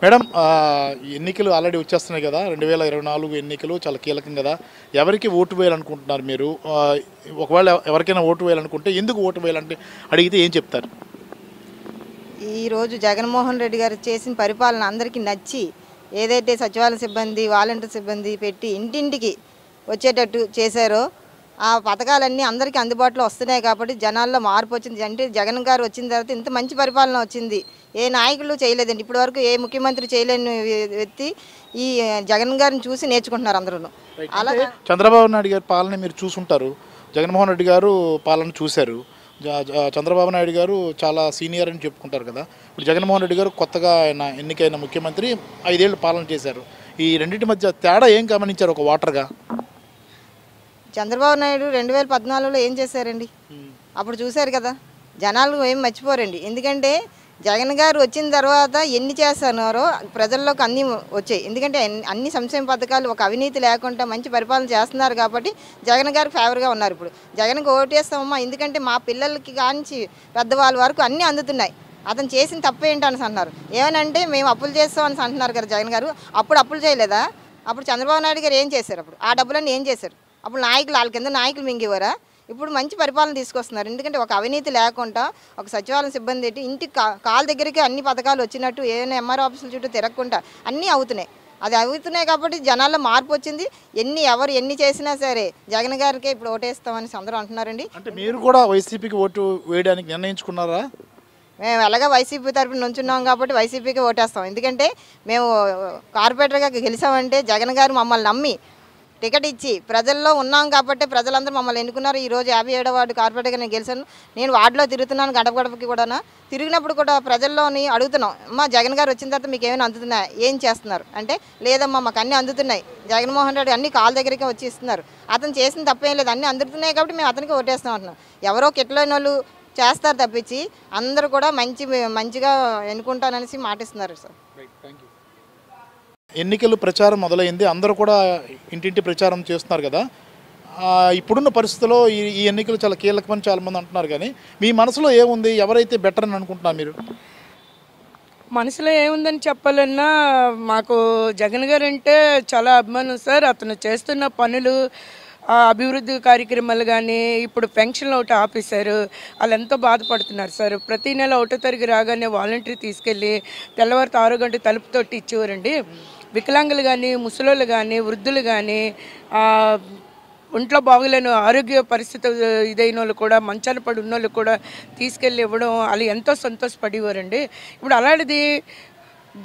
Madam ఎన్నికలు already వచ్చేస్తున్నాయి కదా, 2024 ఎన్నికలు చాలా కీలకం కదా. ఎవరికి ఓటు వేయాలనుకుంటున్నారు మీరు? ఒకవేళ ఎవరికైనా ఓటు వేయాలనుకుంటే ఎందుకు ఓటు వేయాలంటే అడిగితే ఏం చెప్తారు? ఈరోజు జగన్మోహన్ రెడ్డి గారు చేసిన పరిపాలన అందరికీ నచ్చి ఏదైతే సచివాలయ సిబ్బంది, వాలంటీర్ సిబ్బంది పెట్టి ఇంటింటికి వచ్చేటట్టు చేశారో ఆ పథకాలన్నీ అందరికీ అందుబాటులో వస్తున్నాయి కాబట్టి జనాల్లో మార్పు వచ్చింది. అంటే జగన్ గారు వచ్చిన తర్వాత ఇంత మంచి పరిపాలన వచ్చింది. ఏ నాయకులు చేయలేదండి ఇప్పటివరకు, ఏ ముఖ్యమంత్రి చేయలేని వ్యక్తి ఈ జగన్ గారిని చూసి నేర్చుకుంటున్నారు అందరూ. అలాగే చంద్రబాబు నాయుడు గారి పాలన మీరు చూసుంటారు, జగన్మోహన్ రెడ్డి గారు పాలన చూశారు. చంద్రబాబు నాయుడు గారు చాలా సీనియర్ అని చెప్పుకుంటారు కదా. ఇప్పుడు జగన్మోహన్ రెడ్డి గారు కొత్తగా ఆయన ఎన్నికైన ముఖ్యమంత్రి, 5 ఏళ్ళు పాలన చేశారు. ఈ రెండింటి మధ్య తేడా ఏం గమనించారు ఒక ఓటర్గా? చంద్రబాబు నాయుడు 2014లో ఏం చేశారండి? అప్పుడు చూశారు కదా, జనాలు ఏం మర్చిపోరండి. ఎందుకంటే జగన్ గారు వచ్చిన తర్వాత ఎన్ని చేస్తున్నారో ప్రజల్లోకి అన్నీ వచ్చాయి. ఎందుకంటే అన్ని సంక్షేమ పథకాలు ఒక అవినీతి లేకుండా మంచి పరిపాలన చేస్తున్నారు కాబట్టి జగన్ గారికి ఫేవర్గా ఉన్నారు. ఇప్పుడు జగన్కి ఓటేస్తామమ్మా, ఎందుకంటే మా పిల్లలకి కానించి పెద్దవాళ్ళ వరకు అన్నీ అందుతున్నాయి. అతను చేసిన తప్పు ఏంటని అంటున్నారు. ఏమనంటే మేము అప్పులు చేస్తామని అంటున్నారు కదా జగన్ గారు. అప్పుడు అప్పులు చేయలేదా? అప్పుడు చంద్రబాబు నాయుడు గారు ఏం చేశారు? అప్పుడు ఆ డబ్బులన్నీ ఏం చేశారు? అప్పుడు నాయకులు వాళ్ళ కింద నాయకులు మింగేవారా? ఇప్పుడు మంచి పరిపాలన తీసుకొస్తున్నారు. ఎందుకంటే ఒక అవినీతి లేకుండా ఒక సచివాలయం సిబ్బంది పెట్టి ఇంటికి కాళ్ళ దగ్గరికి అన్ని పథకాలు వచ్చినట్టు, ఏమైనా ఎంఆర్ ఆఫీసుల చుట్టూ తిరగకుండా అన్నీ అవుతున్నాయి. అది అవుతున్నాయి కాబట్టి జనాల్లో మార్పు వచ్చింది. ఎవరు ఎన్ని చేసినా సరే జగన్ గారికే ఇప్పుడు ఓటేస్తామని అందరూ అంటున్నారండి. అంటే మీరు కూడా వైసీపీకి ఓటు వేయడానికి నిర్ణయించుకున్నారా? మేము ఎలాగ వైసీపీ తరఫున నుంచున్నాం కాబట్టి వైసీపీకి ఓటేస్తాం. ఎందుకంటే మేము కార్పొరేటర్గా గెలిచామంటే జగన్ గారు మమ్మల్ని నమ్మి టికెట్ ఇచ్చి ప్రజల్లో ఉన్నాం కాబట్టి ప్రజలందరూ మమ్మల్ని ఎన్నుకున్నారు. ఈరోజు 57వ వార్డు కార్పొరేటర్గా నేను గెలిచాను. నేను వార్డులో తిరుగుతున్నాను, గడప గడపకి కూడా. తిరిగినప్పుడు కూడా ప్రజల్లోని అడుగుతున్నాం, అమ్మా జగన్ గారు వచ్చిన తర్వాత మీకు ఏమైనా అందుతున్నాయి, ఏం చేస్తున్నారు అంటే, లేదమ్మా మాకు అన్నీ అందుతున్నాయి, జగన్మోహన్ రెడ్డి అన్ని కాళ్ళ దగ్గరికి వచ్చి ఇస్తున్నారు, అతను చేసిన తప్పేం లేదు, అన్నీ అందుతున్నాయి కాబట్టి మేము అతనికి ఓటేస్తాం అంటున్నాం. ఎవరో కిట్లైన వాళ్ళు చేస్తారు తప్పించి అందరూ కూడా మంచిగా ఎన్నుకుంటాననేసి మాటిస్తున్నారు సార్. ఎన్నికలు ప్రచారం మొదలైంది, అందరూ కూడా ఇంటింటి ప్రచారం చేస్తున్నారు కదా. ఇప్పుడున్న పరిస్థితుల్లో ఈ ఎన్నికలు చాలా కీలకమని చాలామంది అంటున్నారు. కానీ మీ మనసులో ఏముంది, ఎవరైతే బెటర్ అని అనుకుంటున్నారు మీరు? మనసులో ఏముందని చెప్పాలన్నా మాకు జగన్ గారు అంటే చాలా అభిమానం సార్. అతను చేస్తున్న పనులు, అభివృద్ధి కార్యక్రమాలు కానీ, ఇప్పుడు పెన్షన్లు ఒకటి ఆపేశారు, వాళ్ళు ఎంతో బాధపడుతున్నారు సార్. ప్రతి నెల 1వ తారీఖు రాగానే వాలంటీర్ తీసుకెళ్ళి తెల్లవారితో 6 గంటల తలుపు తొట్టి ఇచ్చేవారండి. వికలాంగులు కానీ, ముసలోళ్ళు కానీ, వృద్ధులు కానీ, ఒంట్లో బాగులేని ఆరోగ్య పరిస్థితి ఇదైన వాళ్ళు కూడా, మంచాన పడి ఉన్న వాళ్ళు కూడా తీసుకెళ్ళి ఇవ్వడం, వాళ్ళు ఎంతో సంతోషపడేవారండి. ఇప్పుడు అలాంటిది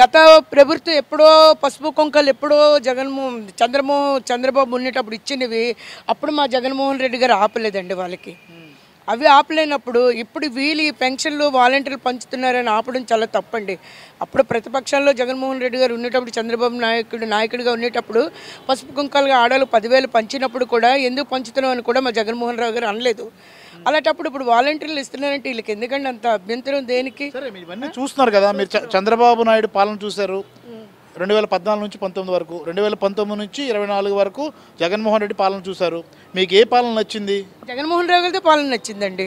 గత ప్రభుత్వం ఎప్పుడో పసుపు కుంకాలు ఎప్పుడో చంద్రబాబు ఉండేటప్పుడు ఇచ్చినవి అప్పుడు మా జగన్మోహన్ రెడ్డి గారు ఆపలేదండి వాళ్ళకి. అవి ఆపలేనప్పుడు ఇప్పుడు వీళ్ళు ఈ పెన్షన్లు వాలంటీర్లు పంచుతున్నారని ఆపడం చాలా తప్పండి. అప్పుడు ప్రతిపక్షంలో జగన్మోహన్ రెడ్డి గారు ఉండేటప్పుడు, చంద్రబాబు నాయకుడిగా ఉండేటప్పుడు పసుపు కుంకాలుగా ఆడవాళ్ళు 10,000 పంచినప్పుడు కూడా ఎందుకు పంచుతున్నాం అని కూడా మా జగన్మోహన్ రావు గారు అనలేదు. అలాంటప్పుడు ఇప్పుడు వాలంటీర్లు ఇస్తున్నారంటే వీళ్ళకి ఎందుకంటే అంత అభ్యంతరం దేనికి? సరే, ఇవన్నీ చూస్తున్నారు కదా మీరు. చంద్రబాబు నాయుడు పాలన చూశారు 2014 నుంచి 19 వరకు, 2019 నుంచి 24 వరకు జగన్మోహన్ రెడ్డి పాలన చూశారు. మీకు ఏ పాలన నచ్చింది? జగన్మోహన్ రావు గారిదే పాలన నచ్చిందండి.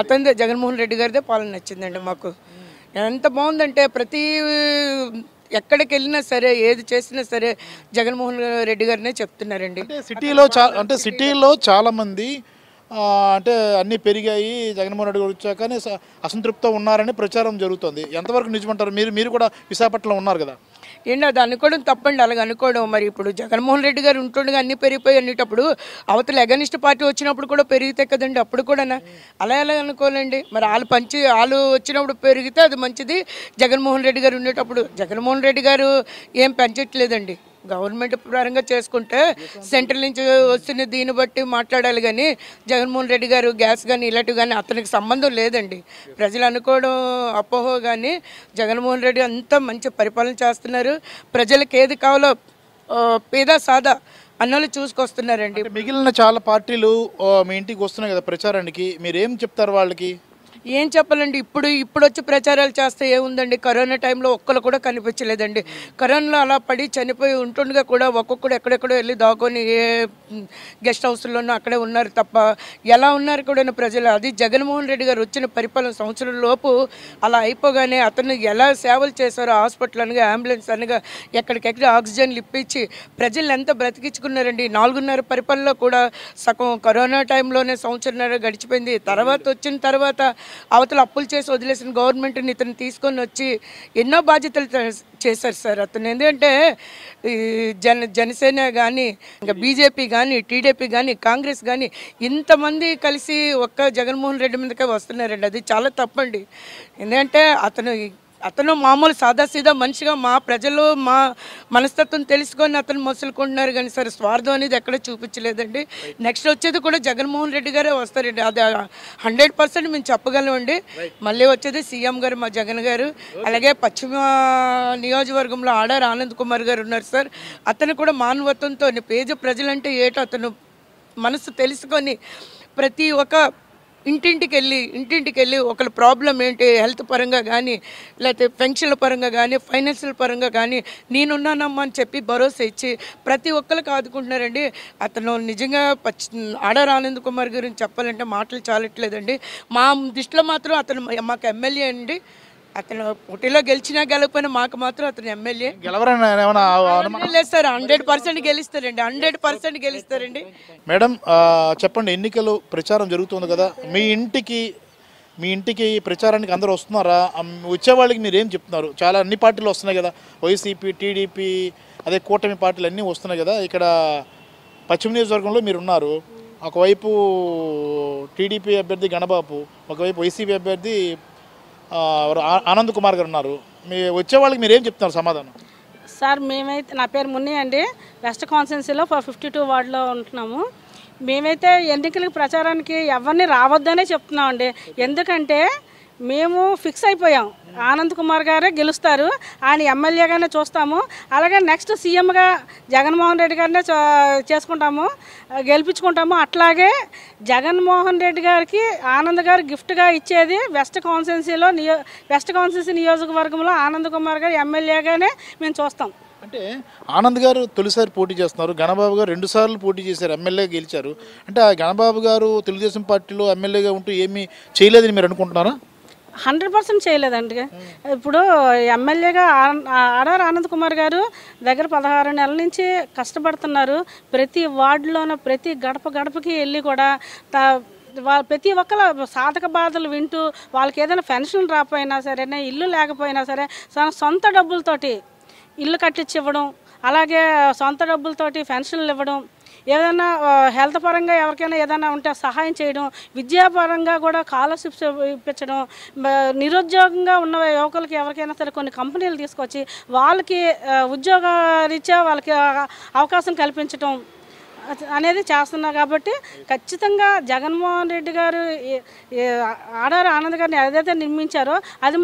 అతనిదే జగన్మోహన్ రెడ్డి గారిదే పాలన నచ్చిందండి మాకు. ఎంత బాగుందంటే ప్రతి ఎక్కడికి వెళ్ళినా సరే, ఏది చేసినా సరే జగన్మోహన్ రెడ్డి గారినే చెప్తున్నారండి. సిటీలో చాలామంది అంటే అన్నీ పెరిగాయి, జగన్మోహన్ రెడ్డి గారు వచ్చాకనే అసంతృప్తితో ఉన్నారని ప్రచారం జరుగుతుంది. ఎంతవరకు నిజమంటారు? మీరు కూడా విశాఖపట్నంలో ఉన్నారు కదా. ఏంటి అది అనుకోవడం తప్పండి, అలాగ అనుకోవడం. మరి ఇప్పుడు జగన్మోహన్ రెడ్డి గారు ఉంటుండగా అన్నీ పెరిగిపోయి అనేటప్పుడు అవతల అగనిస్ట్ పార్టీ వచ్చినప్పుడు కూడా పెరిగితే కదండి, అప్పుడు కూడా అలా ఎలా అనుకోలేండి. మరి వాళ్ళు వచ్చినప్పుడు పెరిగితే అది మంచిది. జగన్మోహన్ రెడ్డి గారు ఉండేటప్పుడు జగన్మోహన్ రెడ్డి గారు ఏం పెంచట్లేదండి. గవర్నమెంట్ పరంగా చేసుకుంటే సెంట్రల్ నుంచి వస్తున్న దీన్ని బట్టి మాట్లాడాలి. కానీ జగన్మోహన్ రెడ్డి గారు గ్యాస్ కానీ ఇలాంటివి కానీ అతనికి సంబంధం లేదండి. ప్రజలు అనుకోవడం అపోహ. కానీ జగన్మోహన్ రెడ్డి అంతా మంచి పరిపాలన చేస్తున్నారు. ప్రజలకు ఏది కావాలో పేద సాదా అన్నోళ్ళు చూసుకొస్తున్నారండి. మిగిలిన చాలా పార్టీలు మీ ఇంటికి వస్తున్నాయి కదా ప్రచారానికి, మీరేం చెప్తారు వాళ్ళకి? ఏం చెప్పాలండి, ఇప్పుడు వచ్చి ప్రచారాలు చేస్తే ఏముందండి, కరోనా టైంలో ఒక్కరు కూడా కనిపించలేదండి. కరోనాలో అలా పడి చనిపోయి ఉంటుండగా కూడా ఒక్కొక్కడు ఎక్కడెక్కడో వెళ్ళి దాక్కొని ఏ గెస్ట్ హౌస్లోనూ అక్కడే ఉన్నారు తప్ప ఎలా ఉన్నారు కూడా ప్రజలు. అది జగన్మోహన్ రెడ్డి గారు వచ్చిన పరిపాలన సంవత్సరం లోపు అలా అయిపోగానే అతను ఎలా సేవలు చేశారో, హాస్పిటల్ అనగా అంబులెన్స్ అనగా ఎక్కడికెక్కడ ఆక్సిజన్లు ఇప్పించి ప్రజలు ఎంత బ్రతికించుకున్నారండి. 4.5 పరిపాలనలో కూడా సగం కరోనా టైంలోనే సంవత్సరంన్నర గడిచిపోయింది. వచ్చిన తర్వాత అవతల అప్పులు చేసి వదిలేసిన గవర్నమెంట్ని ఇతను తీసుకొని వచ్చి ఎన్నో బాధ్యతలు చేశారు సార్ అతను. ఎందుకంటే జనసేన కానీ, ఇంకా బీజేపీ కానీ, టీడీపీ కానీ, కాంగ్రెస్ కానీ ఇంతమంది కలిసి ఒక్క జగన్మోహన్ రెడ్డి మీదకే వస్తున్నారండి. అది చాలా తప్పండి. ఎందుకంటే అతను మామూలు సాదాసీదా మనిషిగా మా ప్రజలు మా మనస్తత్వం తెలుసుకొని అతను మసులుకుంటున్నారు కానీ సరే స్వార్థం అనేది ఎక్కడ చూపించలేదండి. నెక్స్ట్ వచ్చేది కూడా జగన్మోహన్ రెడ్డి గారే వస్తారండి, అది 100% మేము చెప్పగలమండి. మళ్ళీ వచ్చేది సీఎం గారు మా జగన్ గారు. అలాగే పశ్చిమ నియోజకవర్గంలో ఆడారి ఆనంద్ కుమార్ గారు ఉన్నారు సార్. అతను కూడా మానవత్వంతో పేద ప్రజలంటే ఏటో అతను మనసు తెలుసుకొని ప్రతి ఒక్క ఇంటింటికి వెళ్ళి ఒకళ్ళ ప్రాబ్లం ఏంటి, హెల్త్ పరంగా కానీ లేకపోతే పెన్షన్ల పరంగా కానీ ఫైనాన్షియల్ పరంగా కానీ నేనున్నానమ్మా అని చెప్పి భరోసా ఇచ్చి ప్రతి ఒక్కరికి ఆదుకుంటున్నారండి. అతను నిజంగా ఆడారి ఆనంద్ కుమార్ గురించి చెప్పాలంటే మాటలు చాలట్లేదండి. మా దృష్టిలో మాత్రం అతను మాకు ఎమ్మెల్యే అండి. అతను పోటీలో గెలిచినా గెలకపోయినా మాకు మాత్రం అతను ఎమ్మెల్యే. లేదు సార్, 100% గెలుస్తారండి, 100% గెలుస్తారండి. మేడం చెప్పండి, ఎన్నికలు ప్రచారం జరుగుతుంది కదా, మీ ఇంటికి ప్రచారానికి అందరూ వస్తున్నారా? వచ్చే వాళ్ళకి మీరు ఏం చెప్తున్నారు? చాలా అన్ని పార్టీలు వస్తున్నాయి కదా, వైసీపీ, టీడీపీ, అదే కూటమి పార్టీలు అన్నీ వస్తున్నాయి కదా. ఇక్కడ పశ్చిమ నియోజకవర్గంలో మీరు ఉన్నారు. ఒకవైపు టీడీపీ అభ్యర్థి గణబాబు, ఒకవైపు వైసీపీ అభ్యర్థి ఆనంద్ కుమార్ గారు ఉన్నారు. మీ వచ్చే వాళ్ళకి మీరు ఏం చెప్తున్నారు సమాధానం? సార్ మేమైతే, నా పేరు మున్ని అండి, వెస్ట్ కాన్స్టిట్యున్సీలో 52 వార్డులో ఉంటున్నాము. మేమైతే ఎన్నికలకు ప్రచారానికి ఎవరిని రావద్దనే చెప్తున్నామండి. ఎందుకంటే మేము ఫిక్స్ అయిపోయాం, ఆనంద్ కుమార్ గారే గెలుస్తారు, ఆయన ఎమ్మెల్యేగానే చూస్తాము. అలాగే నెక్స్ట్ సీఎంగా జగన్మోహన్ రెడ్డి గారినే గెలిపించుకుంటాము. అట్లాగే జగన్మోహన్ రెడ్డి గారికి ఆనంద్ గారు గిఫ్ట్గా ఇచ్చేది వెస్ట్ కాన్స్టిట్యున్సీ నియోజకవర్గంలో ఆనంద్ కుమార్ గారు ఎమ్మెల్యేగానే మేము చూస్తాం. అంటే ఆనంద్ గారు తొలిసారి పోటీ చేస్తున్నారు, గణబాబు గారు 2 సార్లు పోటీ చేశారు, ఎమ్మెల్యే గెలిచారు. అంటే ఆ గణబాబు గారు తెలుగుదేశం పార్టీలో ఎమ్మెల్యేగా ఉంటూ ఏమీ చేయలేదని మీరు అనుకుంటున్నారా? 100% చేయలేదండి. ఇప్పుడు ఎమ్మెల్యేగా ఆడారి ఆనంద్ కుమార్ గారు దగ్గర 16 నెలల నుంచి కష్టపడుతున్నారు. ప్రతి వార్డులోనూ ప్రతి గడపకి వెళ్ళి కూడా ప్రతి ఒక్కరు సాధక బాధలు వింటూ వాళ్ళకి ఏదైనా పెన్షన్ రాకపోయినా సరే, ఇల్లు లేకపోయినా సరే సొంత డబ్బులతోటి ఇల్లు కట్టించి ఇవ్వడం, అలాగే సొంత డబ్బులతోటి పెన్షన్లు ఇవ్వడం, ఏదైనా హెల్త్ పరంగా ఎవరికైనా ఏదైనా ఉంటే సహాయం చేయడం, విద్యాపరంగా కూడా స్కాలర్షిప్స్ ఇప్పించడం, నిరుద్యోగంగా ఉన్న యువకులకి ఎవరికైనా సరే కొన్ని కంపెనీలు తీసుకొచ్చి వాళ్ళకి ఉద్యోగ రీత్యా వాళ్ళకి అవకాశం కల్పించడం అనేది చేస్తున్నారు. కాబట్టి ఖచ్చితంగా జగన్మోహన్ రెడ్డి గారు ఆడారి ఆనంద్ గారిని ఏదైతే నిర్మించారో అది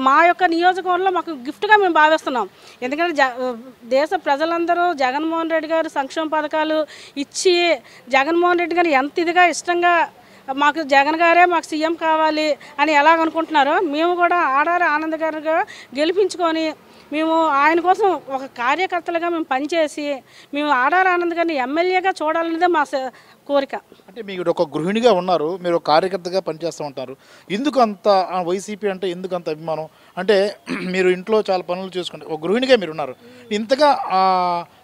మా యొక్క నియోజకవర్గంలో మాకు గిఫ్ట్గా మేము భావిస్తున్నాం. ఎందుకంటే దేశ ప్రజలందరూ జగన్మోహన్ రెడ్డి గారు సంక్షేమ పథకాలు ఇచ్చి జగన్మోహన్ రెడ్డి గారు ఎంత ఇదిగా ఇష్టంగా మాకు జగన్ గారే మాకు సీఎం కావాలి అని ఎలాగనుకుంటున్నారో మేము కూడా ఆడారి ఆనంద్ గారుగా గెలిపించుకొని మేము ఆయన కోసం ఒక కార్యకర్తలుగా మేము పనిచేసి మేము ఆడారి ఆనంద్ గారిని ఎమ్మెల్యేగా చూడాలనేదే మా కోరిక. అంటే మీరు ఒక గృహిణిగా ఉన్నారు, మీరు ఒక కార్యకర్తగా పనిచేస్తూ ఉంటారు. ఎందుకు అంత వైసీపీ అంటే ఎందుకు అంత అభిమానం? అంటే మీరు ఇంట్లో చాలా పనులు చేసుకుంటే ఒక గృహిణిగా మీరు ఉన్నారు, ఇంతగా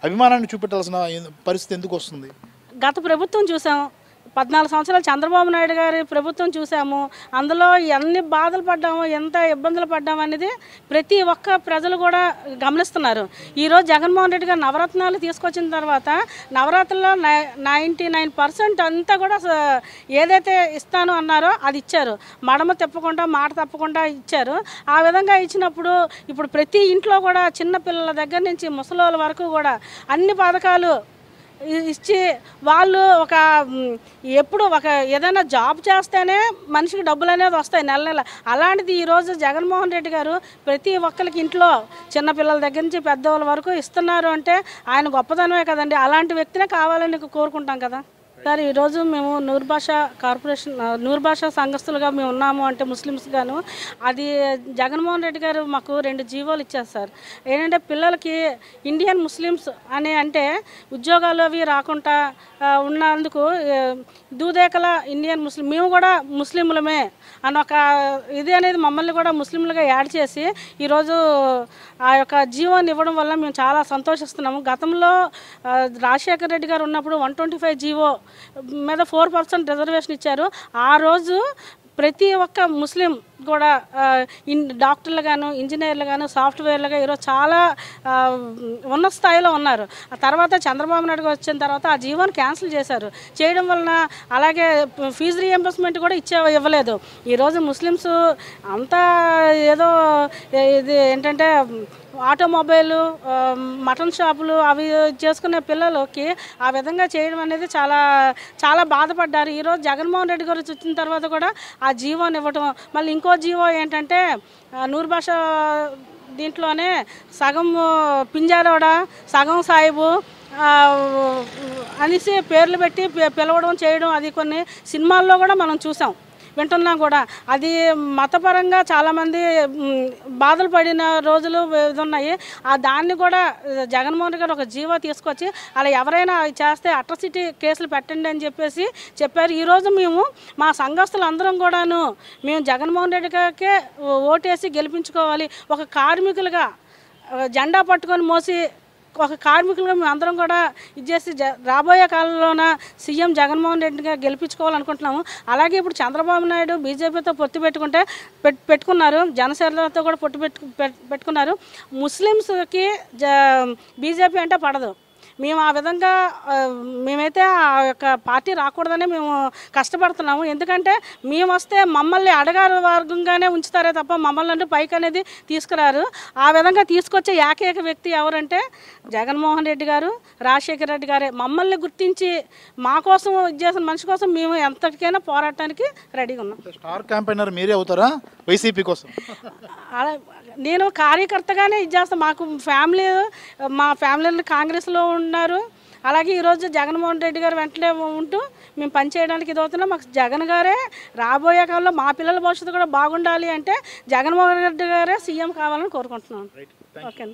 అభిమానాన్ని చూపెట్టాల్సిన పరిస్థితి ఎందుకు వస్తుంది? గత ప్రభుత్వం చూసాం, 14 సంవత్సరాలు చంద్రబాబు నాయుడు గారి ప్రభుత్వం చూసాము. అందులో ఎన్ని బాధలు పడ్డాము, ఎంత ఇబ్బందులు పడ్డాము అనేది ప్రతి ఒక్క ప్రజలు కూడా గమనిస్తున్నారు. ఈరోజు జగన్మోహన్ రెడ్డి గారు నవరత్నాలు తీసుకొచ్చిన తర్వాత నవరత్నాల్లో 99% అంతా కూడా ఏదైతే ఇస్తాను అన్నారో అది ఇచ్చారు. మడమ తిప్పకుండా మాట తప్పకుండా ఇచ్చారు. ఆ విధంగా ఇచ్చినప్పుడు ఇప్పుడు ప్రతి ఇంట్లో కూడా చిన్న పిల్లల దగ్గర నుంచి ముసలోళ్ళ వరకు కూడా అన్ని పథకాలు ఇచ్చి వాళ్ళు ఎప్పుడు ఏదైనా జాబ్ చేస్తేనే మనిషికి డబ్బులు అనేది వస్తాయి నెల. అలాంటిది ఈరోజు జగన్మోహన్ రెడ్డి గారు ప్రతి ఒక్కరికి ఇంట్లో చిన్నపిల్లల దగ్గర నుంచి పెద్దవాళ్ళ వరకు ఇస్తున్నారు అంటే ఆయన గొప్పతనమే కదండి. అలాంటి వ్యక్తినే కావాలని కోరుకుంటాం కదా. సార్ ఈరోజు మేము నూరు భాష కార్పొరేషన్ నూరు భాష సంఘస్థులుగా మేము ఉన్నాము అంటే ముస్లిమ్స్ గాను అది జగన్మోహన్ రెడ్డి గారు మాకు 2 జీవోలు ఇచ్చారు సార్. ఏంటంటే పిల్లలకి ఇండియన్ ముస్లిమ్స్ అని అంటే ఉద్యోగాలు అవి రాకుండా ఉన్నందుకు దూదేకల ఇండియన్ ముస్లిం మేము కూడా ముస్లింలమే అని ఒక ఇది అనేది మమ్మల్ని కూడా ముస్లింలుగా యాడ్ చేసి ఈరోజు ఆ యొక్క జీవోని ఇవ్వడం వల్ల మేము చాలా సంతోషిస్తున్నాము. గతంలో రాజశేఖర రెడ్డి గారు ఉన్నప్పుడు 125 జీవో మీద 4% రిజర్వేషన్ ఇచ్చారు. ఆ రోజు ప్రతి ఒక్క ముస్లిం కూడా డాక్టర్లు గాను ఇంజనీర్లు గాను సాఫ్ట్వేర్లుగా ఈరోజు చాలా ఉన్నత స్థాయిలో ఉన్నారు. ఆ తర్వాత చంద్రబాబు నాయుడు వచ్చిన తర్వాత ఆ జీవోని క్యాన్సిల్ చేశారు. చేయడం వలన అలాగే ఫీజు రీఎంబర్స్మెంట్ కూడా ఇవ్వలేదు. ఈరోజు ముస్లిమ్స్ అంతా ఏదో ఇది ఏంటంటే ఆటోమొబైల్ మటన్ షాపులు అవి చేసుకునే పిల్లలకి ఆ విధంగా చేయడం అనేది చాలా చాలా బాధపడ్డారు. ఈరోజు జగన్మోహన్ రెడ్డి గారు వచ్చిన తర్వాత కూడా ఆ జీవోని ఇవ్వటం, మళ్ళీ ఇంకో జీవో ఏంటంటే నూరు భాష దీంట్లోనే సగం పింజారోడ సగం సాయిబు అనేసి పేర్లు పెట్టి పిలవడం చేయడం అది కొన్ని సినిమాల్లో కూడా మనం చూసాం వింటున్నాం కూడా. అది మతపరంగా చాలామంది బాధలు పడిన రోజులు ఉన్నాయి. ఆ దాన్ని కూడా జగన్మోహన్ రెడ్డి గారు ఒక జీవో తీసుకొచ్చి అలా ఎవరైనా చేస్తే అట్రాసిటీ కేసులు పెట్టండి అని చెప్పారు. ఈరోజు మేము మా సంఘస్థులు అందరం కూడాను మేము జగన్మోహన్ రెడ్డి గారికే ఓటేసి గెలిపించుకోవాలి. ఒక కార్మికులుగా జెండా పట్టుకొని మోసి ఒక కార్మికులుగా మేము అందరం కూడా ఇచ్చేసి రాబోయే కాలంలోన సీఎం జగన్మోహన్ రెడ్డిగా గెలిపించుకోవాలనుకుంటున్నాము. అలాగే ఇప్పుడు చంద్రబాబు నాయుడు బీజేపీతో పొత్తు పెట్టుకున్నారు, జనసేనతో కూడా పొత్తు పెట్టుకున్నారు. ముస్లిమ్స్కి బీజేపీ అంటే పడదు. మేము ఆ విధంగా మేమైతే ఆ యొక్క పార్టీ రాకూడదని మేము కష్టపడుతున్నాము. ఎందుకంటే మేము వస్తే మమ్మల్ని అడగారు వర్గంగానే ఉంచుతారే తప్ప మమ్మల్ని అంటే పైకి అనేది తీసుకురారు. ఆ విధంగా తీసుకొచ్చే ఏకైక వ్యక్తి ఎవరంటే జగన్మోహన్ రెడ్డి గారు, రాజశేఖర రెడ్డి గారే. మమ్మల్ని గుర్తించి మా కోసం చేసిన మనిషి కోసం మేము ఎంతటికైనా పోరాటానికి రెడీగా ఉన్నాం. స్టార్ క్యాంపెయినర్ మీరే అవుతారా వైసీపీ కోసం? అలా నేను కార్యకర్తగానే ఇచ్చేస్తాను. మాకు మా ఫ్యామిలీలో కాంగ్రెస్లో ఉన్నారు. అలాగే ఈరోజు జగన్మోహన్ రెడ్డి గారు వెంటనే ఉంటూ మేము పనిచేయడానికి ఇది అవుతున్నాం. మాకు జగన్ గారే రాబోయే కాలంలో మా పిల్లల భవిష్యత్తు కూడా బాగుండాలి అంటే జగన్మోహన్ రెడ్డి గారే సీఎం కావాలని కోరుకుంటున్నాను. ఓకే.